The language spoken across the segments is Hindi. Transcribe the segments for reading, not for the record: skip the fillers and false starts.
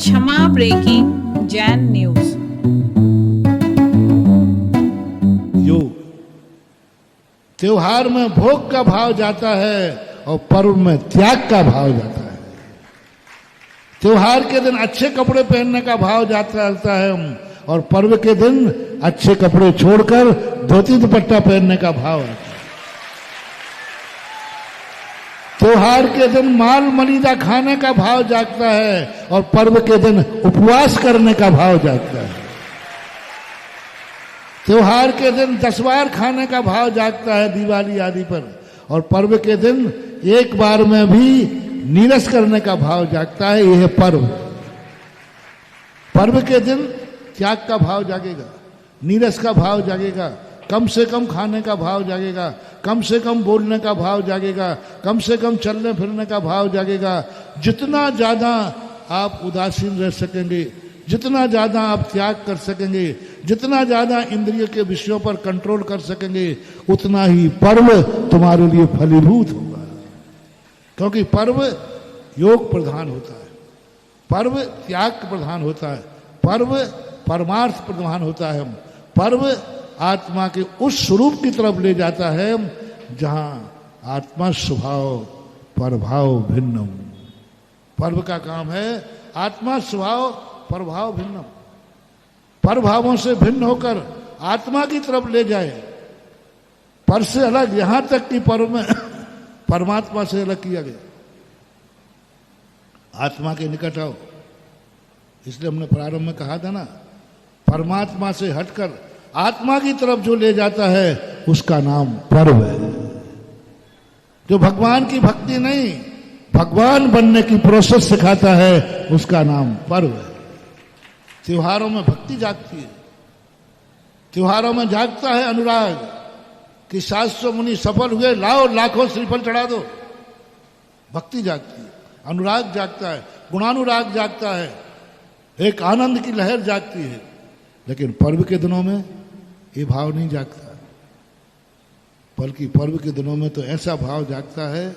क्षमा ब्रेकिंग जैन न्यूज। योग त्योहार में भोग का भाव जाता है और पर्व में त्याग का भाव जाता है। त्योहार के दिन अच्छे कपड़े पहनने का भाव जाता रहता है और पर्व के दिन अच्छे कपड़े छोड़कर धोती दुपट्टा पहनने का भाव आता है। त्योहार के दिन माल मलीदा खाने का भाव जागता है और पर्व के दिन उपवास करने का भाव जागता है। त्योहार के दिन 10 बार खाने का भाव जागता है दिवाली आदि पर, और पर्व के दिन एक बार में भी नीरस करने का भाव जागता है। यह पर्व। पर्व के दिन त्याग का भाव जागेगा, नीरस का भाव जागेगा, कम से कम खाने का भाव जागेगा, कम से कम बोलने का भाव जागेगा, कम से कम चलने फिरने का भाव जागेगा। जितना ज्यादा आप उदासीन रह सकेंगे, जितना ज्यादा आप त्याग कर सकेंगे, जितना ज्यादा इंद्रिय के विषयों पर कंट्रोल कर सकेंगे, उतना ही पर्व तुम्हारे लिए फलीभूत होगा। क्योंकि पर्व योग प्रधान होता है, पर्व त्याग प्रधान होता है, पर्व परमार्थ प्रधान होता है, पर्व आत्मा के उस स्वरूप की तरफ ले जाता है जहां आत्मा स्वभाव प्रभाव भिन्नम। पर्व का काम है आत्मा स्वभाव प्रभाव भिन्नम, प्रभावों से भिन्न होकर आत्मा की तरफ ले जाए। पर से अलग, यहां तक कि पर्व में परमात्मा से अलग किया गया। आत्मा के निकट आओ, इसलिए हमने प्रारंभ में कहा था ना, परमात्मा से हटकर आत्मा की तरफ जो ले जाता है उसका नाम पर्व है। जो भगवान की भक्ति नहीं, भगवान बनने की प्रोसेस सिखाता है, उसका नाम पर्व है। त्योहारों में भक्ति जागती है, त्योहारों में जागता है अनुराग कि 700 मुनि सफल हुए, लाओ लाखों श्रीफल चढ़ा दो। भक्ति जागती है, अनुराग जागता है, गुणानुराग जागता है, एक आनंद की लहर जागती है। लेकिन पर्व के दिनों में ये भाव नहीं जागता, बल्कि पर्व के दिनों में तो ऐसा भाव जागता है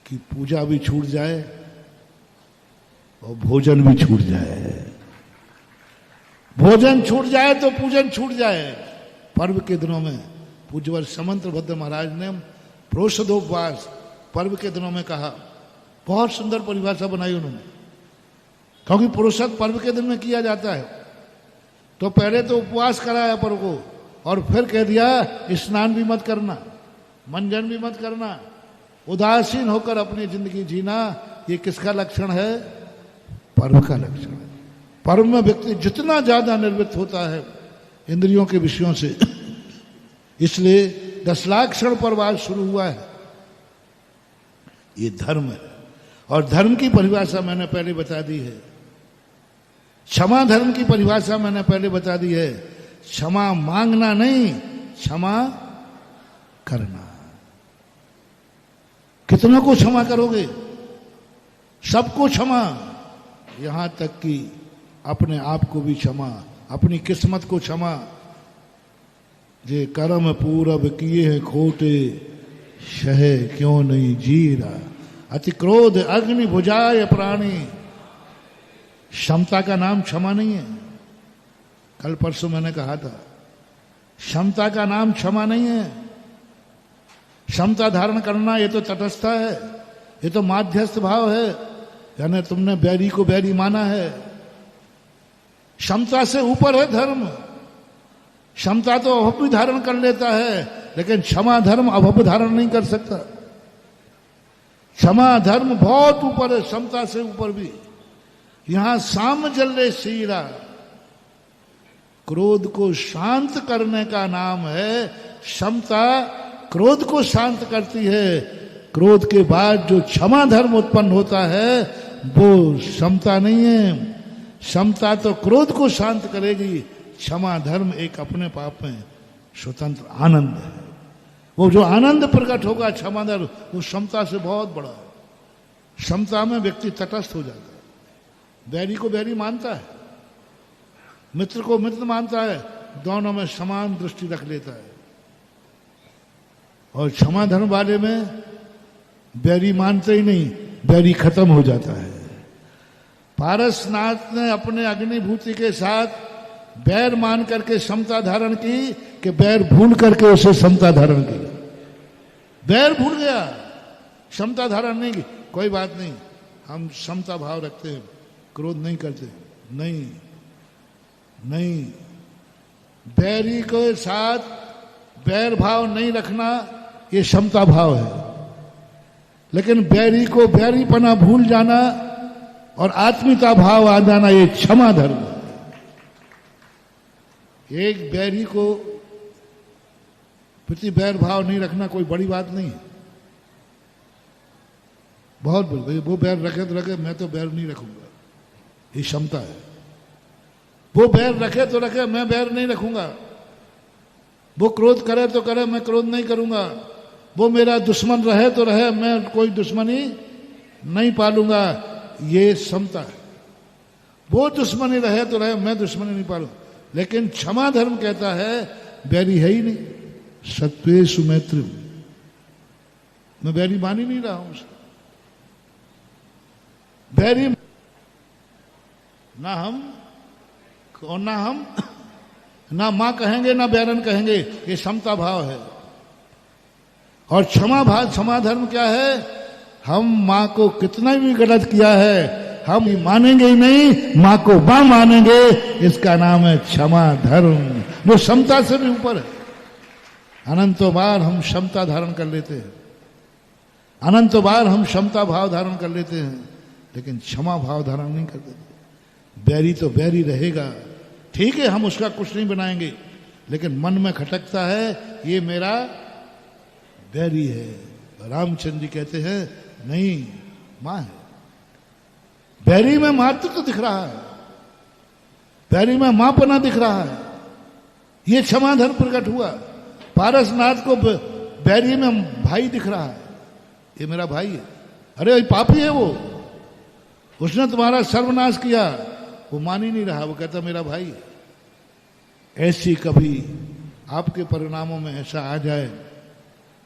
कि पूजा भी छूट जाए और भोजन भी छूट जाए। भोजन छूट जाए तो पूजन छूट जाए। पर्व के दिनों में पूज्यवर समंत्र भद्र महाराज ने प्रोषदोपवास पर्व के दिनों में कहा। बहुत सुंदर परिभाषा बनाई उन्होंने, क्योंकि पुरुषत्व पर्व के दिन में किया जाता है। तो पहले तो उपवास कराया पर्व को, और फिर कह दिया स्नान भी मत करना, मंजन भी मत करना, उदासीन होकर अपनी जिंदगी जीना। ये किसका लक्षण है? पर्व का लक्षण है। पर्व में व्यक्ति जितना ज्यादा निर्वृत्त होता है इंद्रियों के विषयों से, इसलिए 10 लाख क्षण पर्व शुरू हुआ है। ये धर्म है, और धर्म की परिभाषा मैंने पहले बता दी है। क्षमा धर्म की परिभाषा मैंने पहले बता दी है। क्षमा मांगना नहीं, क्षमा करना। कितनों को क्षमा करोगे? सबको क्षमा, यहां तक कि अपने आप को भी क्षमा, अपनी किस्मत को क्षमा। जे कर्म पूरब किए हैं खोटे, शह क्यों नहीं जीरा। अति क्रोध अग्नि बुझाए प्राणी। क्षमता का नाम क्षमा नहीं है। कल परसों मैंने कहा था, क्षमता का नाम क्षमा नहीं है। क्षमता धारण करना ये तो तटस्थता है, ये तो माध्यस्थ भाव है, यानी तुमने बैरी को बैरी माना है। क्षमता से ऊपर है धर्म। क्षमता तो अभव भी धारण कर लेता है, लेकिन क्षमा धर्म अभव धारण नहीं कर सकता। क्षमा धर्म बहुत ऊपर है, क्षमता से ऊपर भी। यहां साम जल्ले शीरा, क्रोध को शांत करने का नाम है क्षमता। क्रोध को शांत करती है। क्रोध के बाद जो क्षमा धर्म उत्पन्न होता है वो क्षमता नहीं है। क्षमता तो क्रोध को शांत करेगी, क्षमा धर्म एक अपने पाप में स्वतंत्र आनंद है। वो जो आनंद प्रकट होगा क्षमा धर्म, वो क्षमता से बहुत बड़ा है। क्षमता में व्यक्ति तटस्थ हो जाता है, बैरी को बैरी मानता है, मित्र को मित्र मानता है, दोनों में समान दृष्टि रख लेता है। और क्षमा धर्म वाले में बैरी मानते ही नहीं, बैरी खत्म हो जाता है। पारसनाथ ने अपने अग्निभूति के साथ बैर मान करके समता धारण की कि बैर भूल करके उसे समता धारण की? बैर भूल गया, समता धारण नहीं की। कोई बात नहीं, हम समता भाव रखते हैं, क्रोध नहीं करते। नहीं नहीं, बैरी के साथ बैर भाव नहीं रखना ये समता भाव है। लेकिन बैरी को बैरीपना भूल जाना और आत्मीयता भाव आ जाना ये क्षमा धर्म है। एक बैरी को प्रति बैर भाव नहीं रखना कोई बड़ी बात नहीं है। बहुत बोल वो बैर रखे तो रखे, मैं तो बैर नहीं रखूंगा, ये क्षमता है। वो बैर रखे तो रखे, मैं बैर नहीं रखूंगा। वो क्रोध करे तो करे, मैं क्रोध नहीं करूंगा। वो मेरा दुश्मन रहे तो रहे, मैं कोई दुश्मनी नहीं पालूंगा, ये समता है। वो दुश्मनी रहे तो रहे, मैं दुश्मनी नहीं पालूंगा। लेकिन क्षमा धर्म कहता है बैरी है ही नहीं, सत्वेषु मैत्री, मैं बैरी मान ही नहीं रहा हूं उसको। बैरी ना हम और ना मां कहेंगे ना बैरन कहेंगे, ये समता भाव है। और क्षमा धर्म क्या है? हम मां को कितना भी गलत किया है हम मानेंगे ही नहीं, मां को मां मानेंगे, इसका नाम है क्षमा धर्म, जो समता से भी ऊपर है। अनंतों बार हम क्षमता धारण कर लेते हैं, अनंतों बार हम क्षमता भाव धारण कर लेते हैं, लेकिन क्षमा भाव धारण नहीं करते। बैरी तो बैरी रहेगा, ठीक है, हम उसका कुछ नहीं बनाएंगे, लेकिन मन में खटकता है ये मेरा बैरी है। रामचंद्र जी कहते हैं नहीं, मां है। बैरी में मातृत्व तो दिख रहा है, बैरी में मांपना दिख रहा है, ये क्षमा धर्म प्रकट हुआ। पारसनाथ को बैरी में भाई दिख रहा है, ये मेरा भाई है। अरे ये पापी है वो, उसने तुम्हारा सर्वनाश किया, वो मान ही नहीं रहा, वो कहता मेरा भाई है। ऐसी कभी आपके परिणामों में ऐसा आ जाए,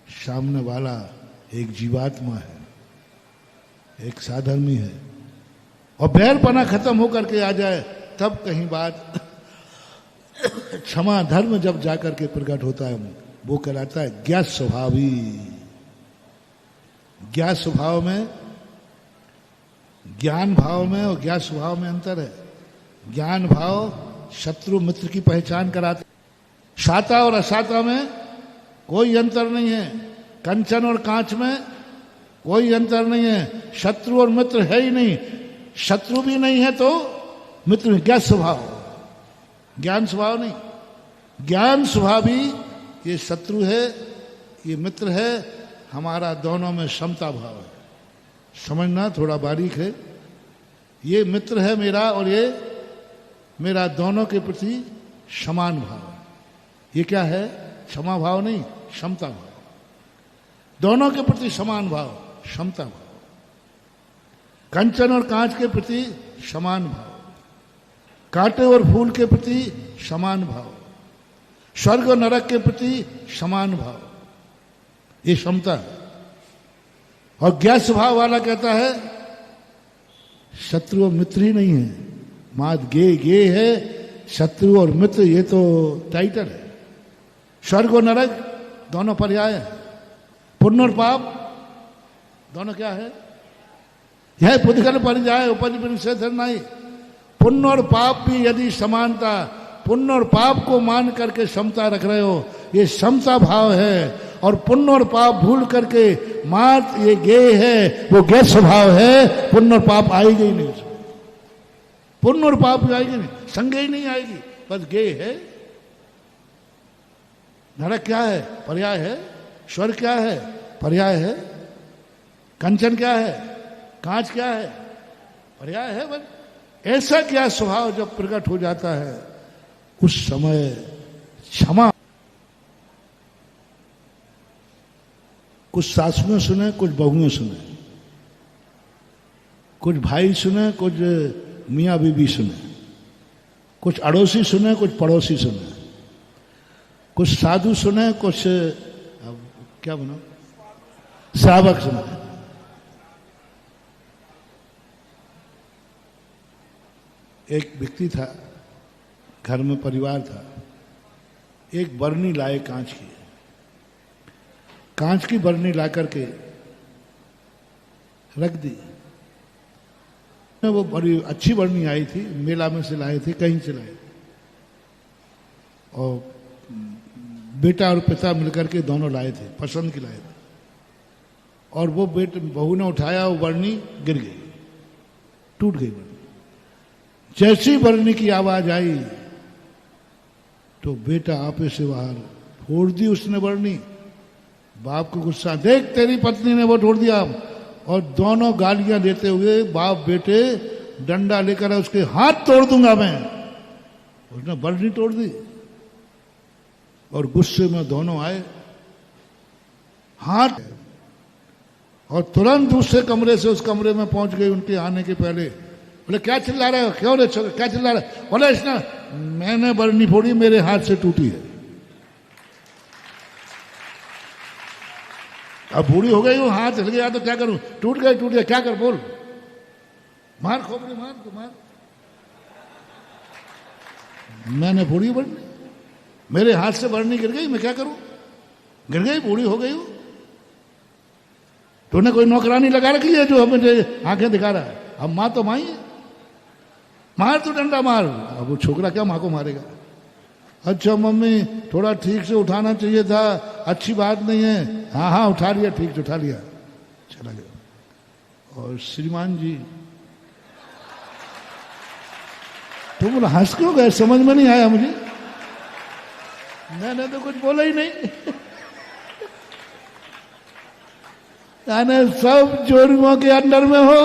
सामने वाला एक जीवात्मा है, एक साधर्मी है, और बैरपना खत्म होकर के आ जाए, तब कहीं बात क्षमा धर्म जब जाकर के प्रकट होता है, वो कहलाता है ज्ञात स्वभावी। ज्ञात स्वभाव में, ज्ञान भाव में और ज्ञात स्वभाव में अंतर है। ज्ञान भाव शत्रु मित्र की पहचान कराते, साता और असाता में कोई अंतर नहीं है, कंचन और कांच में कोई अंतर नहीं है, शत्रु और मित्र है ही नहीं। शत्रु भी नहीं है तो मित्र, ज्ञात स्वभाव, ज्ञान स्वभाव नहीं। ज्ञान स्वभावी ये शत्रु है, ये मित्र है, हमारा दोनों में समता भाव है। समझना थोड़ा बारीक है, ये मित्र है मेरा और ये मेरा, दोनों के प्रति समान भाव है। ये क्या है? क्षमा भाव नहीं, समता भाव। दोनों के प्रति समान भाव, समता भाव। कंचन और कांच के प्रति समान भाव, कांटे और फूल के प्रति समान भाव, स्वर्ग और नरक के प्रति समान भाव, ये समता है। और ज्ञात स्वभाव वाला कहता है शत्रु और मित्र ही नहीं है, मात गे है, शत्रु और मित्र ये तो टाइटल है। स्वर्ग और नरक दोनों पर्याय है, पुण्य और पाप दोनों क्या है? यह पुद्गल परिजाय उपज परिषद नहीं। पुण्य और पाप भी यदि समानता, पुण्य और पाप को मान करके समता रख रहे हो, ये समता भाव है। और पुण्य और पाप भूल करके मात ये गे है, वो गे स्वभाव है, पुण्य और पाप आएगी ही नहीं उसमें। पुण्य और पाप आएगी नहीं, संगे ही नहीं आएगी, बस गे है। नरक क्या है? पर्याय है। स्वर्ग क्या है? पर्याय है। कंचन क्या है? कांच क्या है? पर्याय है। बस ऐसा क्या स्वभाव जब प्रकट हो जाता है, उस समय क्षमा। कुछ सासुएं सुने, कुछ बहुएं सुने, कुछ भाई सुने, कुछ मियाँ बीबी सुने, कुछ अड़ोसी सुने, कुछ पड़ोसी सुने, कुछ साधु सुने, कुछ क्या बना श्रावक सुने। एक व्यक्ति था, घर में परिवार था, एक बरनी लाए कांच की बरनी ला करके रख दी। वो बड़ी अच्छी बरनी आई थी, मेला में से लाए थे, कहीं से लाए, और बेटा और पिता मिलकर के दोनों लाए थे, पसंद की लाए थे। और वो बहू ने उठाया, वो बरनी गिर गई, टूट गई बरनी। जैसी बरनी की आवाज आई तो बेटा आपे से बाहर फोड़ दी उसने बरनी। बाप को गुस्सा, देख तेरी पत्नी ने वो तोड़ दिया। और दोनों गालियां देते हुए बाप बेटे डंडा लेकर उसके हाथ तोड़ दूंगा मैं। उसने बरनी तोड़ दी और गुस्से में दोनों आए, हाथ, और तुरंत दूसरे कमरे से उस कमरे में पहुंच गई उनके आने के पहले। बोले क्या चिल्ला रहे हो, क्यों रे क्या चिल्ला रहे? बोले इसने, मैंने बरनी फोड़ी, मेरे हाथ से टूटी है। अब बूढ़ी हो गई हूं, हाथ हिल गया तो क्या करूं? टूट गया, क्या कर, बोल, मार खोपड़ी, मार तो मार। मैंने फोड़ी बरनी, मेरे हाथ से बरनी गिर गई, मैं क्या करूं? गिर गई, बूढ़ी हो गई हूं। तूने कोई नौकरानी लगा रखी है जो हमें आंखें दिखा रहा है? अब मां तो मां ही है, मार तू डंडा मार। अब वो छोकरा क्या मां को मारेगा? अच्छा मम्मी थोड़ा ठीक से उठाना चाहिए था, अच्छी बात नहीं है। हाँ उठा लिया, ठीक से उठा लिया, चला गया। और श्रीमान जी, तुम बोला हंस क्यों गए? समझ में नहीं आया मुझे, मैंने तो कुछ बोला ही नहीं। यानी सब चोरियों के अंडर में हो।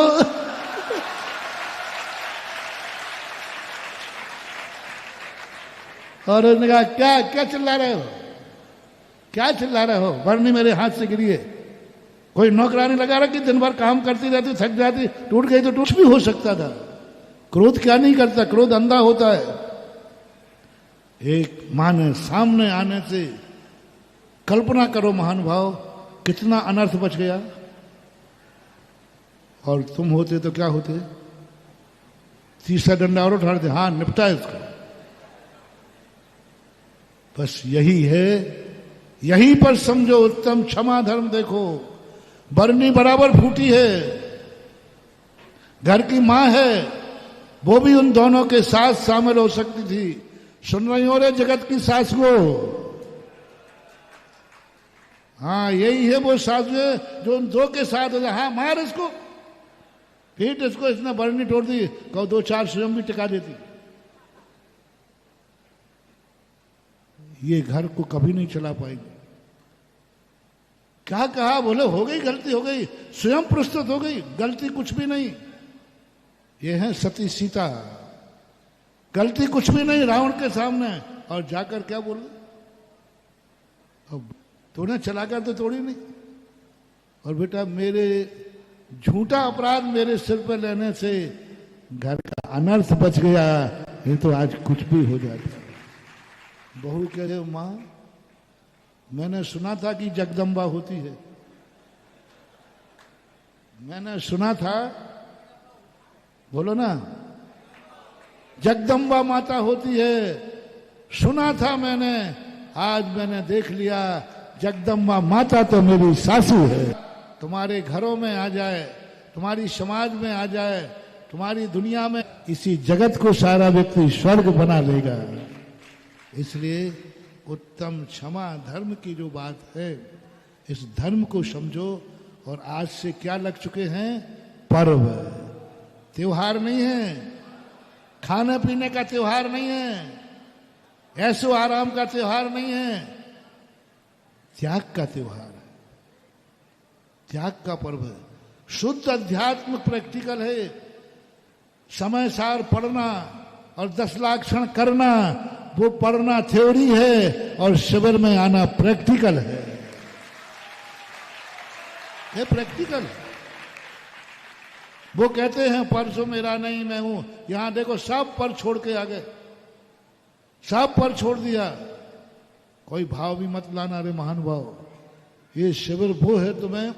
और उसने कहा क्या चिल्ला रहे हो, क्या चिल्ला रहे हो? बरनी मेरे हाथ से गिरी है। कोई नौकरानी लगा रखी, दिन भर काम करती रहती, थक जाती, टूट गई तो टूट भी हो सकता था। क्रोध क्या नहीं करता, क्रोध अंधा होता है। एक मां ने सामने आने से, कल्पना करो महानुभाव, कितना अनर्थ बच गया। और तुम होते तो क्या होते? तीसरा डंडा और उठाते, हाँ निपटा इसको। बस यही है, यहीं पर समझो उत्तम क्षमा धर्म। देखो बरनी बराबर फूटी है, घर की मां है, वो भी उन दोनों के साथ शामिल हो सकती थी। सुन रही हो रे जगत की सास को? हाँ यही है वो सास जो उन दो के साथ है। हाँ मार इसको, पीट इसको, इसने बरनी तोड़ दी, कहो दो चार स्वयं भी टिका देती। ये घर को कभी नहीं चला पाएंगे। क्या कहा? बोले हो गई, गलती हो गई, स्वयं प्रस्तुत हो गई, गलती कुछ भी नहीं। ये है सती सीता, गलती कुछ भी नहीं रावण के सामने। और जाकर क्या बोल, अब तूने चलाकर तो तोड़ी नहीं। और बेटा मेरे झूठा अपराध मेरे सिर पर लेने से घर का अनर्थ बच गया, ये तो आज कुछ भी हो जाता। बहू कह रहे, मां मैंने सुना था कि जगदम्बा होती है, मैंने सुना था, बोलो ना, जगदम्बा माता होती है, सुना था मैंने, आज मैंने देख लिया, जगदम्बा माता तो मेरी सासू है। तुम्हारे घरों में आ जाए, तुम्हारी समाज में आ जाए, तुम्हारी दुनिया में, इसी जगत को सारा व्यक्ति स्वर्ग बना लेगा। इसलिए उत्तम क्षमा धर्म की जो बात है, इस धर्म को समझो। और आज से क्या लग चुके हैं? पर्व, त्योहार नहीं है, खाने पीने का त्योहार नहीं है, ऐसो आराम का त्योहार नहीं है, त्याग का त्योहार है, त्याग का पर्व है। शुद्ध अध्यात्म प्रैक्टिकल है। समय सार पढ़ना और 10 लाख क्षण करना, वो पढ़ना थ्योरी है और शिविर में आना प्रैक्टिकल है। ये प्रैक्टिकल है। वो कहते हैं परसों मेरा नहीं, मैं हूं। यहां देखो सब पर छोड़ के आ गए, सब पर छोड़ दिया। कोई भाव भी मत लाना रे महानुभाव। ये शिविर वो है, तुम्हें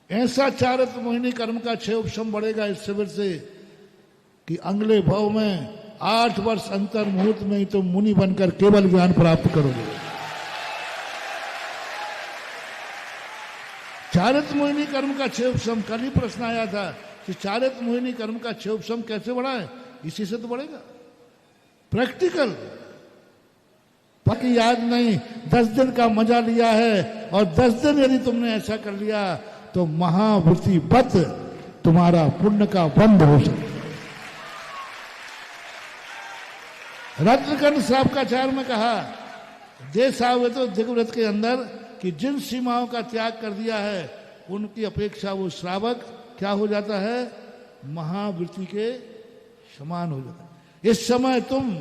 ऐसा चारित्र मोहिनी कर्म का 6 उपशम बढ़ेगा इस शिविर से कि अगले भव में 8 वर्ष अंतर मुहूर्त में ही तुम मुनि बनकर केवल ज्ञान प्राप्त करोगे। चारित मोहिनी कर्म का 6 उपशम, कल ही प्रश्न आया था कि चारित मोहिनी कर्म का 6 उपशम कैसे बढ़ा है? इसी से तो बढ़ेगा, प्रैक्टिकल। बाकी याद नहीं, 10 दिन का मजा लिया है और 10 दिन यदि तुमने ऐसा कर लिया तो महावृत्ति बत तुम्हारा पुण्य का बंद हो सकता है। रत्नकंठ शाब्काचार्य में कहा देश आवे तो दिग्व्रत के अंदर कि जिन सीमाओं का त्याग कर दिया है उनकी अपेक्षा वो श्रावक क्या हो जाता है? महावृत्ति के समान हो जाता है। इस समय तुम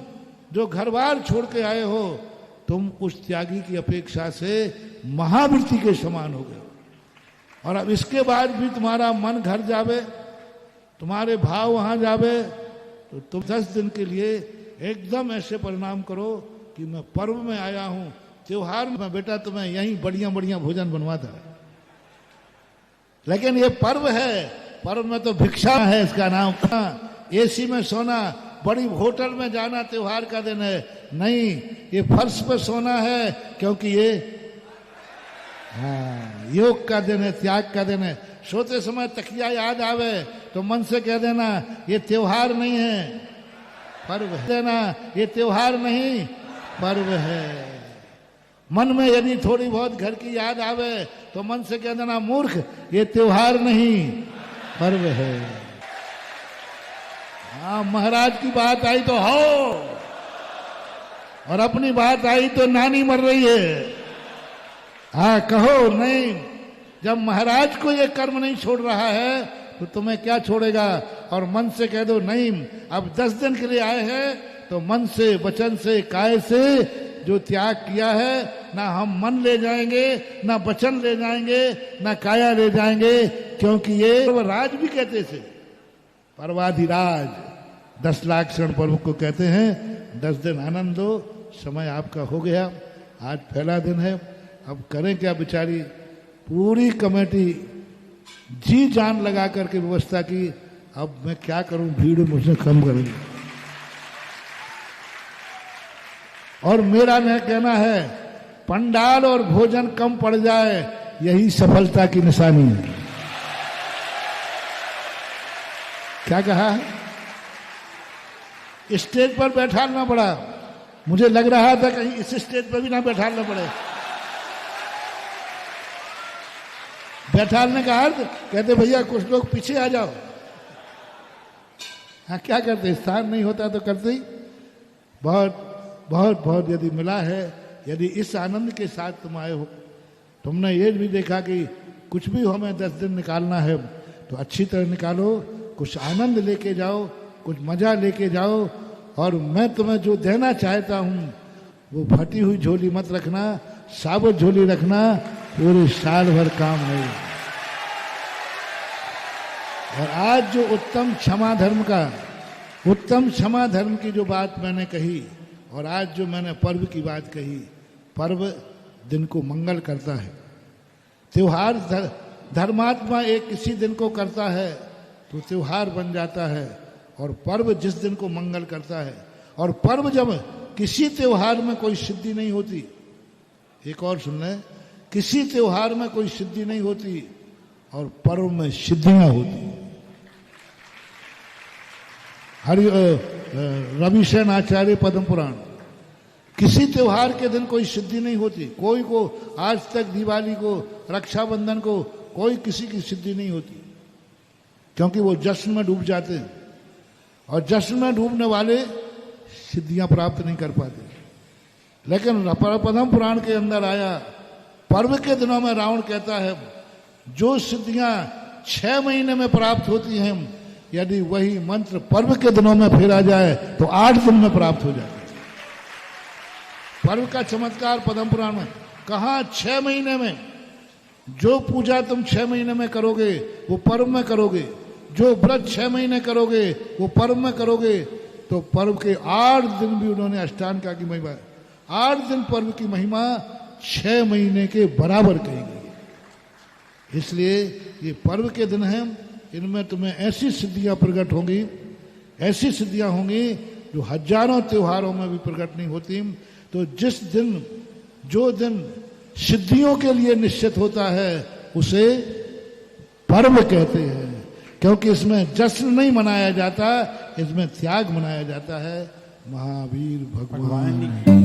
जो घर बार छोड़ के आए हो, तुम उस त्यागी की अपेक्षा से महावृत्ति के समान हो गए। और अब इसके बाद भी तुम्हारा मन घर जावे, तुम्हारे भाव वहां जावे, तो तुम 10 दिन के लिए एकदम ऐसे परिणाम करो कि मैं पर्व में आया हूं, त्योहार में बेटा तुम्हें यहीं बढ़िया बढ़िया भोजन बनवाता है, लेकिन ये पर्व है, पर्व में तो भिक्षा है इसका नाम। एसी में सोना, बड़ी होटल में जाना त्योहार का दिन है नहीं, ये फर्श पे सोना है, क्योंकि ये योग का दिन है, त्याग का दिन है। सोते समय तकिया याद आवे तो मन से कह देना ये त्योहार नहीं है, पर्व है। देना ये त्योहार नहीं, पर्व है। मन में यदि थोड़ी बहुत घर की याद आवे तो मन से कह देना मूर्ख ये त्योहार नहीं, पर्व है। हाँ, महाराज की बात आई तो हो, और अपनी बात आई तो नानी मर रही है। हाँ कहो नहीं, जब महाराज को ये कर्म नहीं छोड़ रहा है तो तुम्हें क्या छोड़ेगा? और मन से कह दो नहीं, अब 10 दिन के लिए आए हैं तो मन से, वचन से, काय से जो त्याग किया है, ना हम मन ले जाएंगे, ना वचन ले जाएंगे, ना काया ले जाएंगे, क्योंकि ये राज भी कहते थे, पर्वाधिराज 10 लाख शरण पर्व को कहते हैं। 10 दिन आनंद दो, समय आपका हो गया, आज पहला दिन है। अब करें क्या? बेचारी पूरी कमेटी जी जान लगा करके व्यवस्था की, अब मैं क्या करूं, भीड़ मुझसे कम करेंगे। और मेरा न कहना है पंडाल और भोजन कम पड़ जाए, यही सफलता की निशानी है। क्या कहा? स्टेज पर बैठालना पड़ा, मुझे लग रहा था कहीं इस स्टेज पर भी ना बैठालना पड़े। बैठालने का अर्थ कहते भैया कुछ लोग पीछे आ जाओ। हाँ क्या करते, स्थान नहीं होता तो करते ही। बहुत बहुत बहुत यदि मिला है, यदि इस आनंद के साथ तुम आए हो, तुमने ये भी देखा कि कुछ भी हमें 10 दिन निकालना है तो अच्छी तरह निकालो, कुछ आनंद लेके जाओ, कुछ मजा लेके जाओ। और मैं तुम्हें जो देना चाहता हूँ वो फटी हुई झोली मत रखना, साबुत झोली रखना, पूरे साल भर काम नहीं। और आज जो उत्तम क्षमा धर्म का, उत्तम क्षमा धर्म की जो बात मैंने कही, और आज जो मैंने पर्व की बात कही, पर्व दिन को मंगल करता है। त्योहार धर्मात्मा एक किसी दिन को करता है तो त्योहार बन जाता है, और पर्व जिस दिन को मंगल करता है। और पर्व जब किसी त्योहार में कोई सिद्धि नहीं होती, एक और सुन लें, किसी त्योहार में कोई सिद्धि नहीं होती और पर्व में सिद्धियां होती। हरि रविशेन आचार्य पद्म पुराण, किसी त्योहार के दिन कोई सिद्धि नहीं होती, कोई को आज तक दिवाली को, रक्षाबंधन को कोई किसी की सिद्धि नहीं होती, क्योंकि वो जश्न में डूब जाते हैं, और जश्न में डूबने वाले सिद्धियां प्राप्त नहीं कर पाते। लेकिन पद्म पुराण के अंदर आया, पर्व के दिनों में रावण कहता है जो सिद्धियां 6 महीने में प्राप्त होती हैं, यदि वही मंत्र पर्व के दिनों में फेरा जाए तो 8 दिन में प्राप्त हो जाए। पर्व का चमत्कार पद्म पुराण में कहा, 6 महीने में जो पूजा तुम 6 महीने में करोगे वो पर्व में करोगे, जो व्रत 6 महीने करोगे वो पर्व में करोगे। तो पर्व के 8 दिन भी उन्होंने अष्टांगा की महिमा, 8 दिन पर्व की महिमा 6 महीने के बराबर कही गई। इसलिए ये पर्व के दिन हैं, इनमें तुम्हें ऐसी सिद्धियां प्रकट होंगी, ऐसी सिद्धियां होंगी जो हजारों त्योहारों में भी प्रकट नहीं होती। तो जिस दिन जो दिन सिद्धियों के लिए निश्चित होता है उसे पर्व कहते हैं, क्योंकि इसमें जश्न नहीं मनाया जाता, इसमें त्याग मनाया जाता है। महावीर भगवान